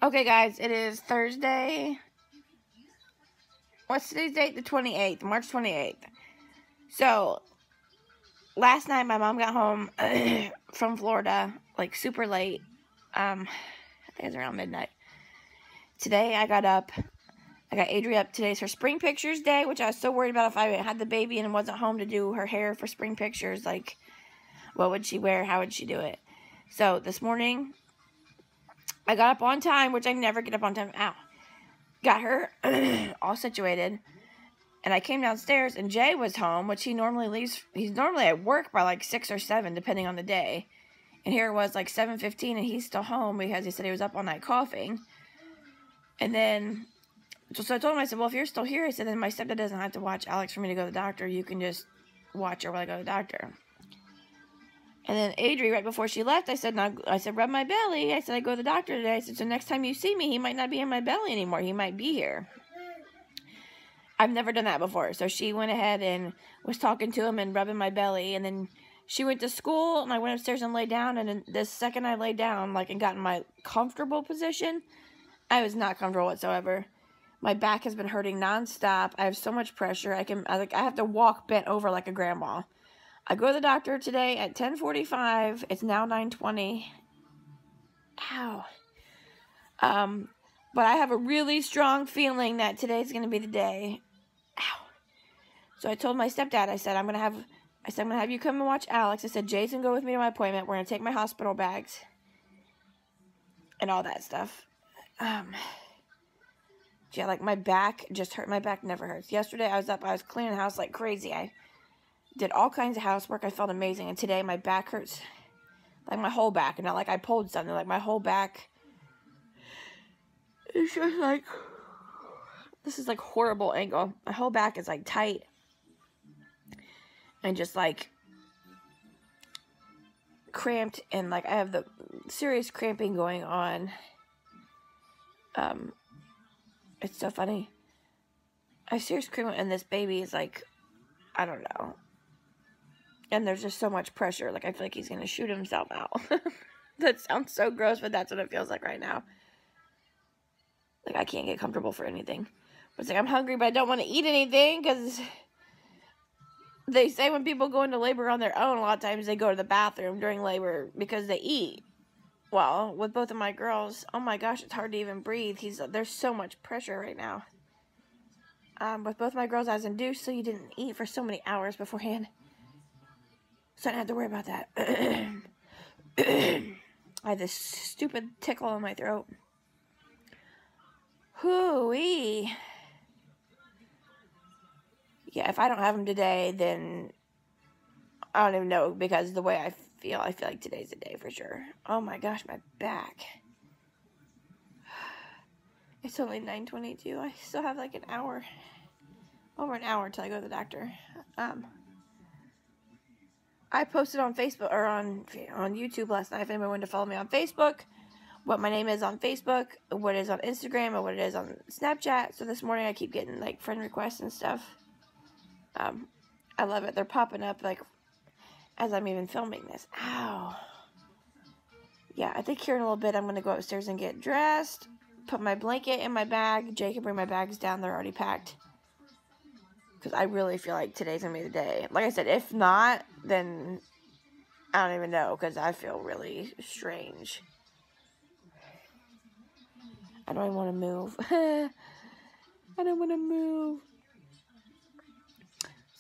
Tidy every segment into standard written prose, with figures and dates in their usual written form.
Okay, guys, it is Thursday. What's today's date? The 28th, March 28th. So, last night my mom got home from Florida, like super late. I think it was around midnight. Today I got up. I got Adri up. Today's her spring pictures day, which I was so worried about if I had the baby and wasn't home to do her hair for spring pictures. Like, what would she wear? How would she do it? So, this morning, I got up on time, which I never get up on time. Ow. Got her all situated. And I came downstairs, and Jay was home, which he normally leaves. He's normally at work by like 6 or 7, depending on the day. And here it was like 7:15, and he's still home because he said he was up all night coughing. And then, so I told him, I said, well, if you're still here, I said, then my stepdad doesn't have to watch Alex for me to go to the doctor. You can just watch her while I go to the doctor. And then Adri, right before she left, I said, rub my belly. I said, I go to the doctor today. I said, so next time you see me, he might not be in my belly anymore. He might be here. I've never done that before. So she went ahead and was talking to him and rubbing my belly. And then she went to school, and I went upstairs and laid down. And then the second I laid down, like, and got in my comfortable position, I was not comfortable whatsoever. My back has been hurting nonstop. I have so much pressure. I have to walk bent over like a grandma. I go to the doctor today at 10:45. It's now 9:20. Ow. But I have a really strong feeling that today's going to be the day. Ow. So I told my stepdad, I said, I'm going to have you come and watch Alex. I said, Jason, go with me to my appointment. We're going to take my hospital bags and all that stuff. Yeah, like my back just hurt. My back never hurts. Yesterday I was up. I was cleaning the house like crazy. I did all kinds of housework. I felt amazing. And today my back hurts. Like my whole back. And not like I pulled something. Like my whole back. It's just like, this is like horrible angle. My whole back is like tight. And just like cramped. And like I have the serious cramping going on. It's so funny. I have serious cramping. And this baby is like, I don't know. And there's just so much pressure. Like, I feel like he's going to shoot himself out. That sounds so gross, but that's what it feels like right now. Like, I can't get comfortable for anything. But it's like, I'm hungry, but I don't want to eat anything. Because they say when people go into labor on their own, a lot of times they go to the bathroom during labor because they eat. Well, with both of my girls, oh my gosh, it's hard to even breathe. There's so much pressure right now. With both my girls, I was induced, so you didn't eat for so many hours beforehand. So I didn't have to worry about that. I had this stupid tickle in my throat. Hoo-wee. Yeah, if I don't have them today, then I don't even know, because the way I feel like today's the day for sure. Oh my gosh, my back. It's only 9:22. I still have like an hour. Over an hour till I go to the doctor. I posted on Facebook, or on YouTube last night, if anyone wanted to follow me on Facebook, what my name is on Facebook, what it is on Instagram, or what it is on Snapchat. So this morning I keep getting like friend requests and stuff. I love it. They're popping up like as I'm even filming this. Ow. Yeah, I think here in a little bit I'm going to go upstairs and get dressed, put my blanket in my bag. Jay can bring my bags down. They're already packed. Because I really feel like today's going to be the day. Like I said, if not, then I don't even know. Because I feel really strange. I don't even want to move. I don't want to move.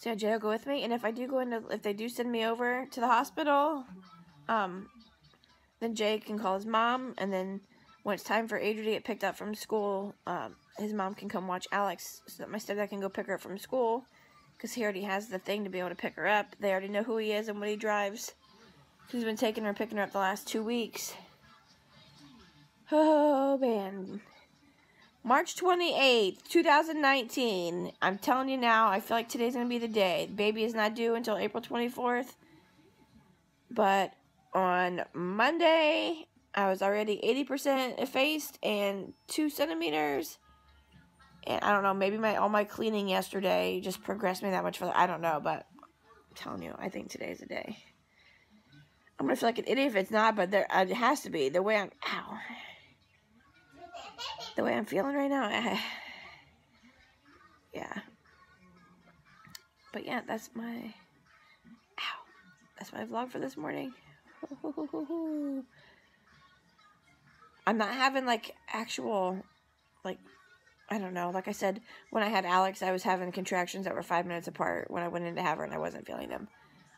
So yeah, Jay will go with me. And if they do send me over to the hospital, then Jay can call his mom. And then when it's time for Adri to get picked up from school, his mom can come watch Alex so that my stepdad can go pick her up from school, because he already has the thing to be able to pick her up. They already know who he is and what he drives. He's been taking her, picking her up the last 2 weeks. Oh, man. March 28th, 2019. I'm telling you now, I feel like today's going to be the day. The baby is not due until April 24th. But on Monday, I was already 80% effaced and 2 centimeters. And I don't know, maybe all my cleaning yesterday just progressed me that much further. I don't know, but I'm telling you, I think today's the day. I'm going to feel like an idiot if it's not, but it has to be. The way I'm, ow. the way I'm feeling right now, yeah. But yeah, that's my vlog for this morning. I'm not having like actual, like, I don't know, like I said, when I had Alex, I was having contractions that were 5 minutes apart when I went in to have her, and I wasn't feeling them.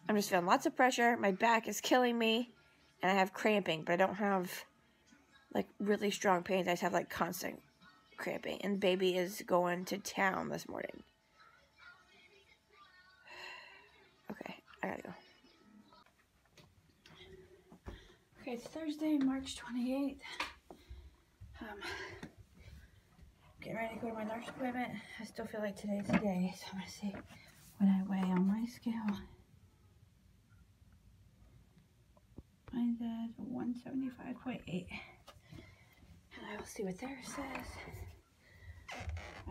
I'm just feeling lots of pressure. My back is killing me, and I have cramping, but I don't have like really strong pains. I just have like constant cramping, and baby is going to town this morning. Okay, I gotta go. Okay, it's Thursday, March 28th. Getting ready to go to my nurse appointment. I still feel like today's the day, so I'm gonna see what I weigh on my scale. Mine's at 175.8. And I will see what theirs says.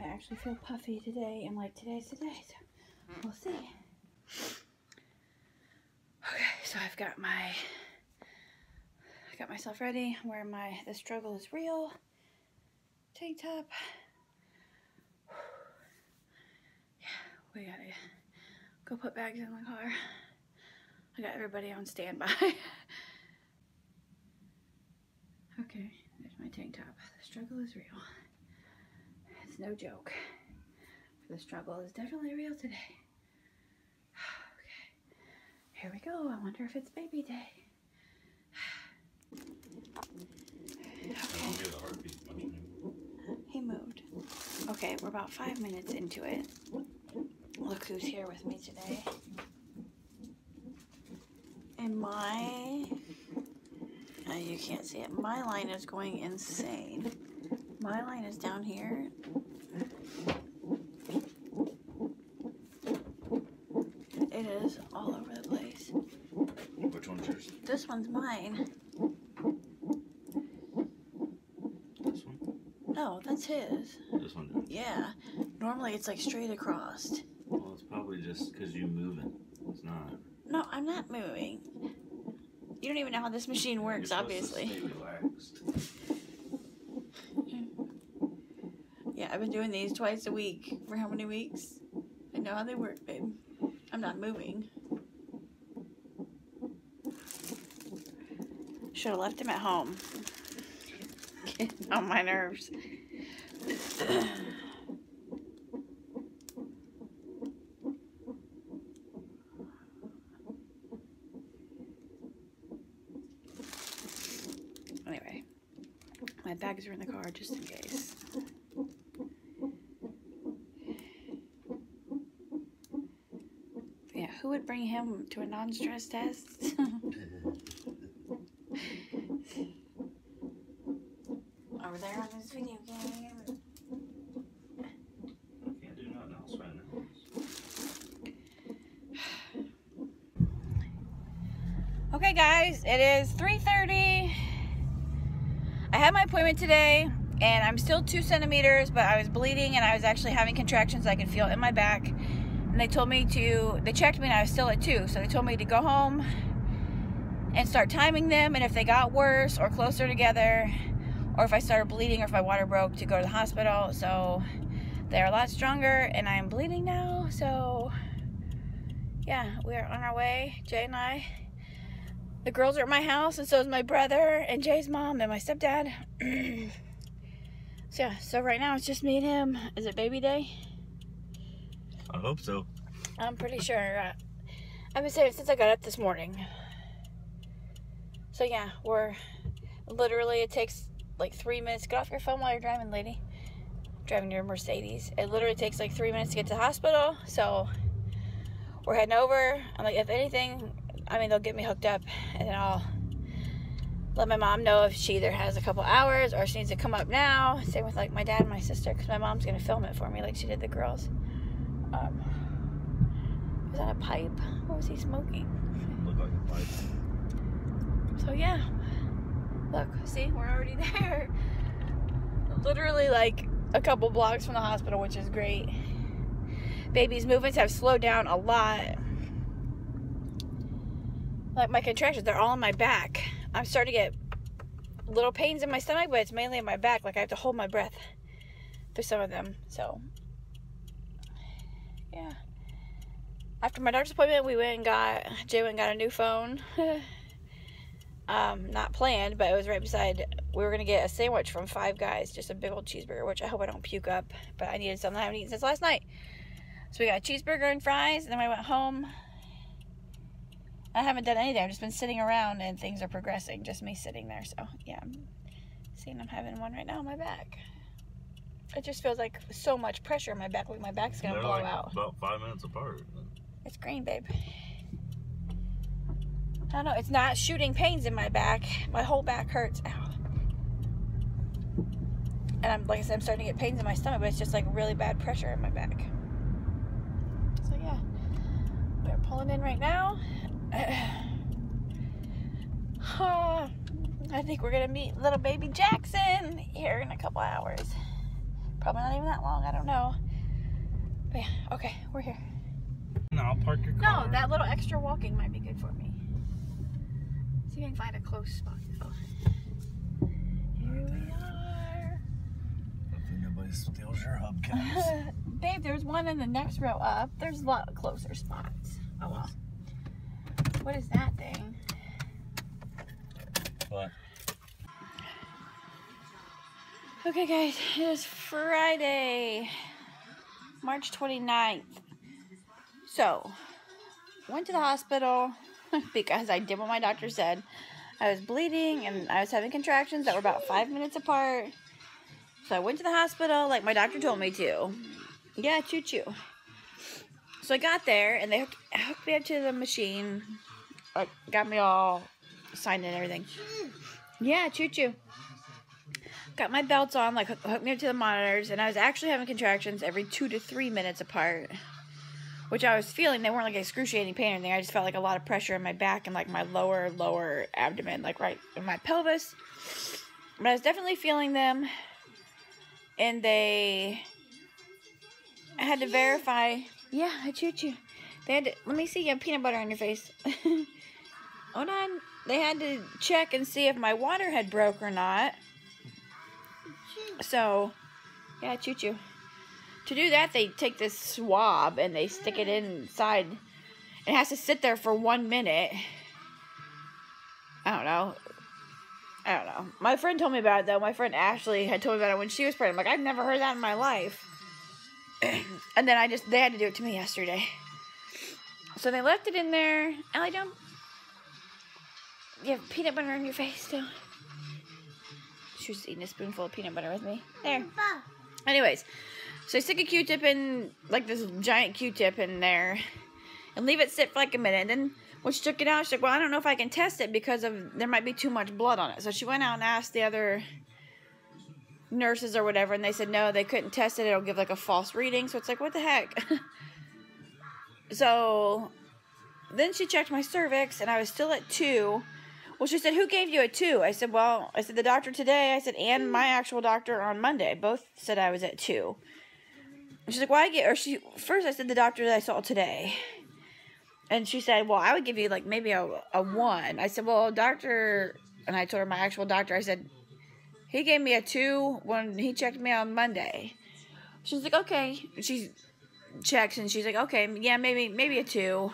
I actually feel puffy today, and like today's the day, so we'll see. Okay, so I got myself ready. I'm wearing my The Struggle is Real tank top. Yeah, we gotta go put bags in the car. I got everybody on standby. Okay, there's my tank top. The struggle is real. It's no joke. The struggle is definitely real today. Okay, here we go. I wonder if it's baby day. Okay. He moved. Okay, we're about 5 minutes into it. Look who's here with me today. And you can't see it. My line is going insane. My line is down here. It is all over the place. Which one's yours? This one's mine. This one? No, that's his. This one? Yeah. Normally it's like straight across. Well, it's probably just because you move it. It's not. No, I'm not moving. You don't even know how this machine works, obviously. Stay relaxed. Yeah, I've been doing these twice a week. For how many weeks? I know how they work, babe. I'm not moving. Should have left him at home. Getting on my nerves. Anyway, my bags are in the car just in case. Yeah, who would bring him to a non-stress test? Over there on his video game. I can't do nothing else right now. Okay guys, it is 3:30. I had my appointment today and I'm still 2 centimeters, but I was bleeding and I was actually having contractions I could feel in my back. And they told me they checked me and I was still at 2. So they told me to go home and start timing them, and if they got worse or closer together, or if I started bleeding or if my water broke, to go to the hospital. So they're a lot stronger and I'm bleeding now. So yeah, we're on our way, Jay and I. The girls are at my house, and so is my brother and Jay's mom and my stepdad. So yeah, so right now it's just me and him. Is it baby day? I hope so. I'm pretty sure. I've been saying it since I got up this morning. So yeah, we're literally, it takes like 3 minutes. Get off your phone while you're driving, lady. Driving your Mercedes. It literally takes like 3 minutes to get to the hospital. So we're heading over. I'm like, if anything, I mean, they'll get me hooked up, and then I'll let my mom know if she either has a couple hours or she needs to come up now. Same with like my dad and my sister, because my mom's gonna film it for me like she did the girls. Was that a pipe? What was he smoking? Looked like a pipe. So yeah, look, see, we're already there. Literally like a couple blocks from the hospital, which is great. Baby's movements have slowed down a lot. Like my contractions, they're all on my back. I'm starting to get little pains in my stomach, but it's mainly in my back. Like I have to hold my breath through some of them. So yeah. After my doctor's appointment, Jay went and got a new phone. Not planned, but it was right beside. We were gonna get a sandwich from Five Guys, just a big old cheeseburger, which I hope I don't puke up. But I needed something I haven't eaten since last night. So we got a cheeseburger and fries, and then I went home. I haven't done anything. I've just been sitting around, and things are progressing. Just me sitting there. So yeah, I'm having one right now on my back. It just feels like so much pressure on my back. Like my back's gonna blow out. About 5 minutes apart. It's green, babe. I don't know. It's not shooting pains in my back. My whole back hurts. Ow. And like I said, I'm starting to get pains in my stomach, but it's just like really bad pressure in my back. So yeah, we're pulling in right now. I think we're gonna meet little baby Jackson here in a couple hours. Probably not even that long. I don't know. But yeah, okay, we're here. No, I'll park your car. No, that little extra walking might be good for me. See if I can find a close spot though. Here we are. Hopefully nobody steals your hubcaps. Babe, there's one in the next row up. There's a lot closer spots. Oh well. What is that thing? What? Okay guys, it is Friday, March 29th. So, went to the hospital because I did what my doctor said. I was bleeding and I was having contractions that were about 5 minutes apart. So I went to the hospital like my doctor told me to. Yeah, choo-choo. So I got there and they hooked me up to the machine. Like, got me all signed in and everything. Yeah, choo-choo. Got my belts on, like hooked me up to the monitors, and I was actually having contractions every 2 to 3 minutes apart, which I was feeling. They weren't like excruciating pain or anything. I just felt like a lot of pressure in my back and like my lower abdomen, like right in my pelvis. But I was definitely feeling them, and I had to verify. Yeah, I choo-choo. They had to, let me see, you have peanut butter on your face. Hold on. They had to check and see if my water had broke or not. So, yeah, choo-choo. To do that, they take this swab and they stick it inside. It has to sit there for 1 minute. I don't know. My friend told me about it, though. My friend Ashley had told me about it when she was pregnant. I'm like, I've never heard that in my life. And then they had to do it to me yesterday. So they left it in there. Allie, don't. You have peanut butter on your face, too. She was eating a spoonful of peanut butter with me. There. Anyways, so I stick a Q-tip in, like this giant Q-tip in there, and leave it sit for like a minute. And then when she took it out, she's like, well, I don't know if I can test it because there might be too much blood on it. So she went out and asked the other nurses or whatever, and they said no, they couldn't test it. It'll give like a false reading. So it's like, what the heck? So then she checked my cervix, and I was still at 2. Well, she said, who gave you a 2? I said, the doctor today. I said, and my actual doctor on Monday. Both said I was at 2. And she's like, first I said the doctor that I saw today. And she said, well, I would give you like maybe a 1. I said, well, doctor, and I told her my actual doctor, I said, he gave me a 2 when he checked me on Monday. She's like, okay. She checks and she's like, okay, yeah, maybe a 2.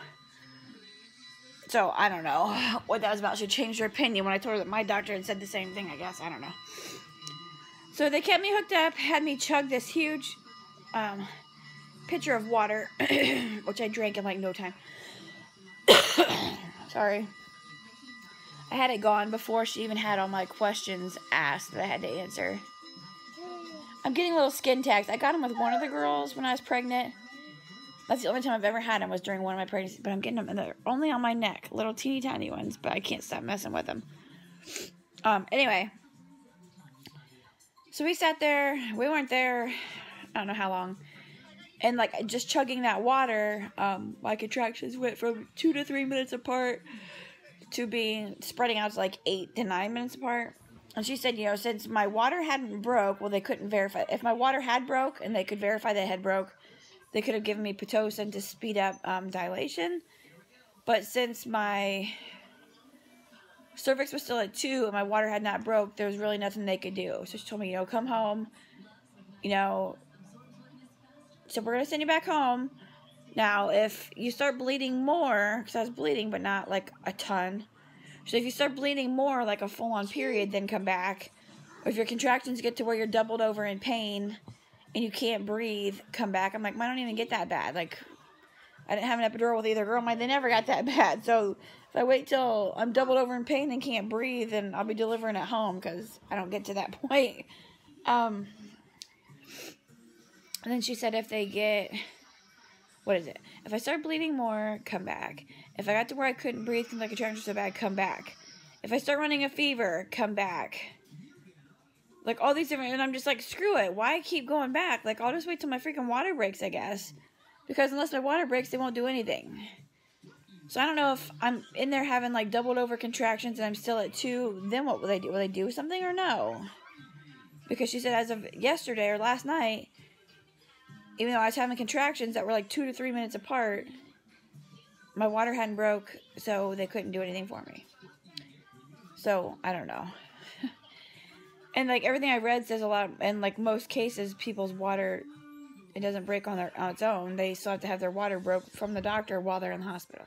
So, I don't know what that was about. She changed her opinion when I told her that my doctor had said the same thing, I guess. I don't know. So, they kept me hooked up, had me chug this huge pitcher of water, which I drank in like no time. Sorry. I had it gone before she even had all my questions asked that I had to answer. I'm getting little skin tags. I got them with one of the girls when I was pregnant. That's the only time I've ever had them was during one of my pregnancies. But I'm getting them, and they're only on my neck. Little teeny tiny ones, but I can't stop messing with them. Anyway. So we sat there. We weren't there, I don't know how long. And, like, just chugging that water, my contractions went from 2 to 3 minutes apart to spreading out to, like, 8 to 9 minutes apart. And she said, since my water hadn't broke, well, they couldn't verify. If my water had broke and they could verify that it had broke, they could have given me Pitocin to speed up dilation. But since my cervix was still at 2 and my water had not broke, there was really nothing they could do. So she told me, come home, so we're going to send you back home. Now, if you start bleeding more, because I was bleeding, but not like a ton. So if you start bleeding more, like a full-on period, then come back. Or if your contractions get to where you're doubled over in pain and you can't breathe, come back. I'm like, mine don't even get that bad. Like, I didn't have an epidural with either girl. Mine, they never got that bad. So if I wait till I'm doubled over in pain and can't breathe, then I'll be delivering at home because I don't get to that point. And then she said if they get... What is it? If I start bleeding more, come back. If I got to where I couldn't breathe because my contractions were so bad, come back. If I start running a fever, come back. Like, all these different... And I'm just like, screw it. Why keep going back? Like, I'll just wait till my freaking water breaks, I guess. Because unless my water breaks, they won't do anything. So I don't know if I'm in there having, like, doubled over contractions and I'm still at 2. Then what will they do? Will they do something or no? Because she said as of yesterday or last night... Even though I was having contractions that were like 2 to 3 minutes apart, my water hadn't broke, so they couldn't do anything for me. So, I don't know. And like everything I read says a lot, and like most cases, people's water, it doesn't break on its own. They still have to have their water broke from the doctor while they're in the hospital.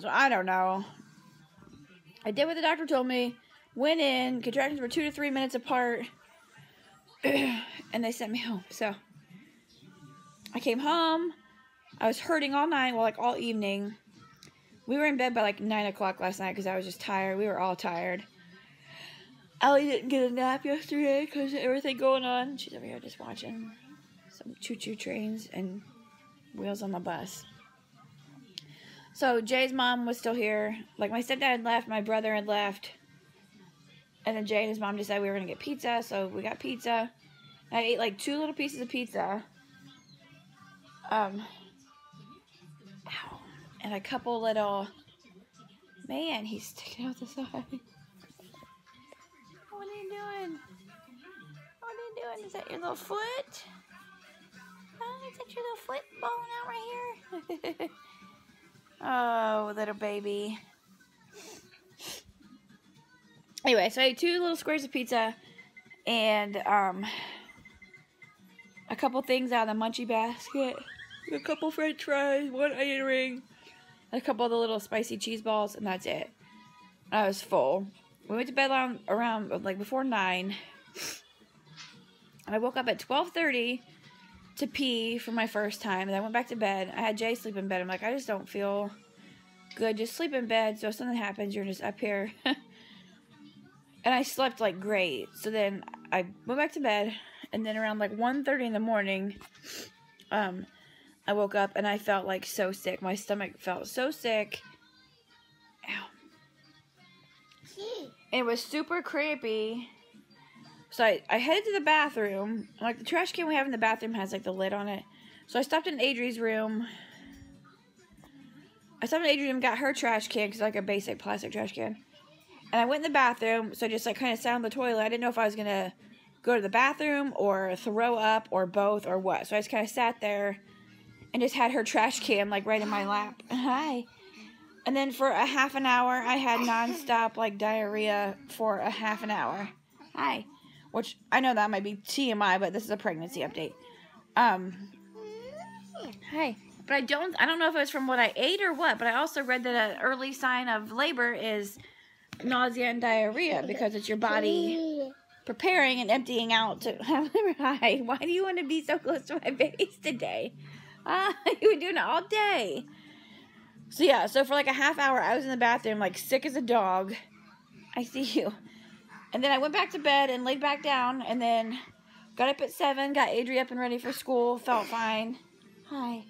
So, I don't know. I did what the doctor told me, went in, contractions were 2 to 3 minutes apart, and they sent me home, so... I came home, I was hurting all night, well, like, all evening. We were in bed by, like, 9 o'clock last night because I was just tired. We were all tired. Allie didn't get a nap yesterday because of everything going on. She's over here just watching some choo-choo trains and wheels on the bus. So, Jay's mom was still here. Like, my stepdad had left, my brother had left. And then Jay and his mom decided we were going to get pizza, so we got pizza. I ate, like, 2 little pieces of pizza. And a couple little... Man, he's sticking out the side. What are you doing? What are you doing? Is that your little foot? Oh, is that your little foot balling out right here? Oh, little baby. Anyway, so I ate 2 little squares of pizza. And, a couple things out of the munchie basket. A couple french fries, 1 onion ring, and a couple of the little spicy cheese balls, and that's it. I was full. We went to bed around like, before 9. And I woke up at 12:30 to pee for my first time, and I went back to bed. I had Jay sleep in bed. I'm like, I just don't feel good. Just sleep in bed, so if something happens, you're just up here. And I slept, like, great. So then I went back to bed, and then around, like, 1:30 in the morning, I woke up, and I felt, like, so sick. My stomach felt so sick. Ow. It was super crampy. So I headed to the bathroom. Like, the trash can we have in the bathroom has, like, the lid on it. So I stopped in Adri's room. Got her trash can, because like a basic plastic trash can. And I went in the bathroom, so I just, like, kind of sat on the toilet. I didn't know if I was going to go to the bathroom or throw up or both or what. So I just kind of sat there and just had her trash can, like, right in my lap. Hi. And then for a half an hour, I had nonstop, like, diarrhea for a half an hour. Hi. Which, I know that might be TMI, but this is a pregnancy update. Hi. But I don't know if it was from what I ate or what, but I also read that an early sign of labor is nausea and diarrhea because it's your body preparing and emptying out to have labor. Hi. Why do you want to be so close to my face today? You were doing it all day. So yeah, so for like a half hour, I was in the bathroom, like, sick as a dog. I see you. And then I went back to bed and laid back down, and then got up at 7, got Adri up and ready for school, felt fine. Hi.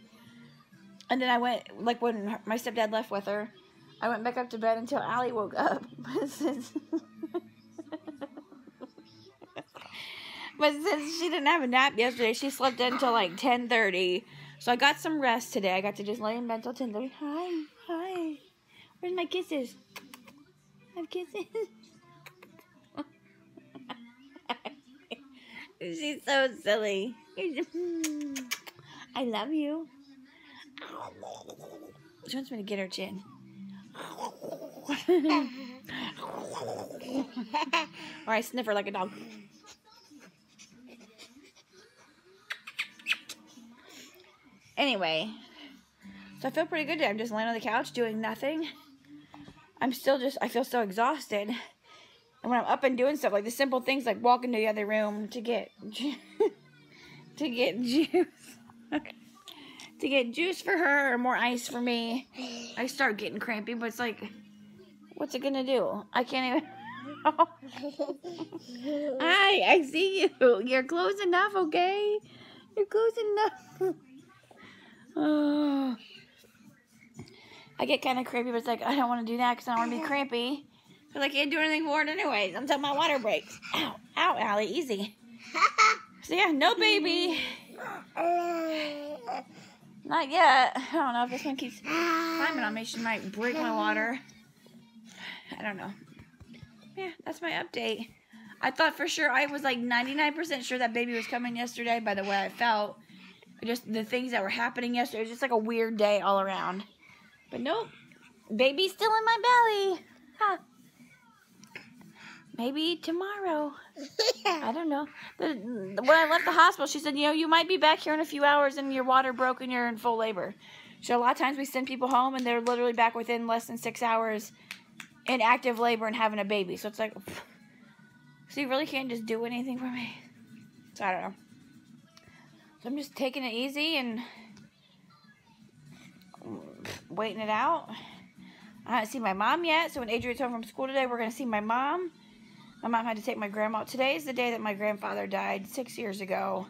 And then I went, like, when my stepdad left with her, I went back up to bed until Allie woke up. But since she didn't have a nap yesterday, she slept in until like 10:30. So I got some rest today. I got to just lay in bed until 10:30. Hi. Hi. Where's my kisses? I have kisses. She's so silly. I love you. She wants me to get her chin. Or I sniff her like a dog. Anyway, so I feel pretty good today. I'm just laying on the couch doing nothing. I feel so exhausted. And when I'm up and doing stuff, like the simple things like walking to the other room to get juice. To get juice for her or more ice for me, I start getting crampy, but it's like, what's it gonna do? I can't even. Hi, I see you. You're close enough, okay? You're close enough. Oh. I get kind of crampy, but it's like, I don't want to do that because I don't want to be crampy. Because I can't do anything for it anyways until my water breaks. Ow, ow, Allie, easy. So yeah, no baby. Not yet. I don't know if this one keeps climbing on me. She might break my water. I don't know. Yeah, that's my update. I thought for sure, I was like 99% sure that baby was coming yesterday by the way I felt. Just the things that were happening yesterday. It was just like a weird day all around. But nope. Baby's still in my belly. Huh. Maybe tomorrow. I don't know. When I left the hospital, she said, you know, you might be back here in a few hours and your water broke and you're in full labor. So a lot of times we send people home and they're literally back within less than 6 hours in active labor and having a baby. So it's like, so you really can't just do anything for me. So I don't know. So I'm just taking it easy and waiting it out. I haven't seen my mom yet. So when Adrian's home from school today, we're going to see my mom. My mom had to take my grandma. Today is the day that my grandfather died 6 years ago.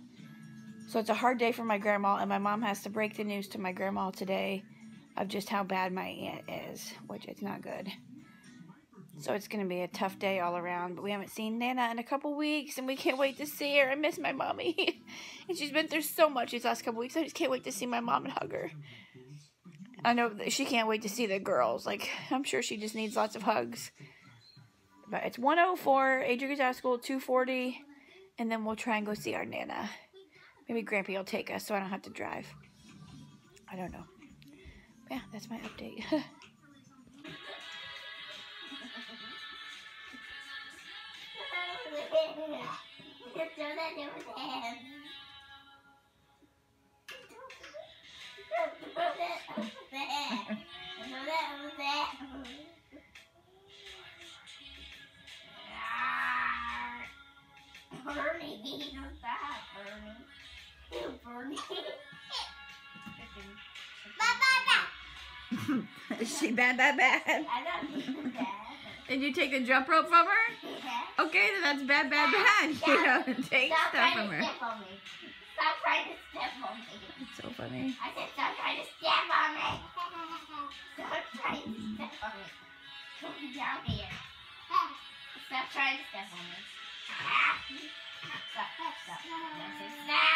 So it's a hard day for my grandma, and my mom has to break the news to my grandma today of just how bad my aunt is, which is not good. So it's going to be a tough day all around, but we haven't seen Nana in a couple weeks, and we can't wait to see her. I miss my mommy, and she's been through so much these last couple weeks. I just can't wait to see my mom and hug her. I know that she can't wait to see the girls. Like, I'm sure she just needs lots of hugs. But it's 1:04. Adrian gets out of school at 2:40. And then we'll try and go see our Nana. Maybe Grampy will take us so I don't have to drive. I don't know. But yeah, that's my update. Bernie, stop, Bernie. Bernie. Bye. Is she bad? I don't need that. Did you take the jump rope from her? Yeah. Okay, then that's bad. You don't take Stop stuff trying from to her. step on me. Stop trying to step on me. It's so funny. I said stop trying to step on me. Stop trying to step on me. Come down here. Stop trying to step on me. Stop. Stop. I said stop.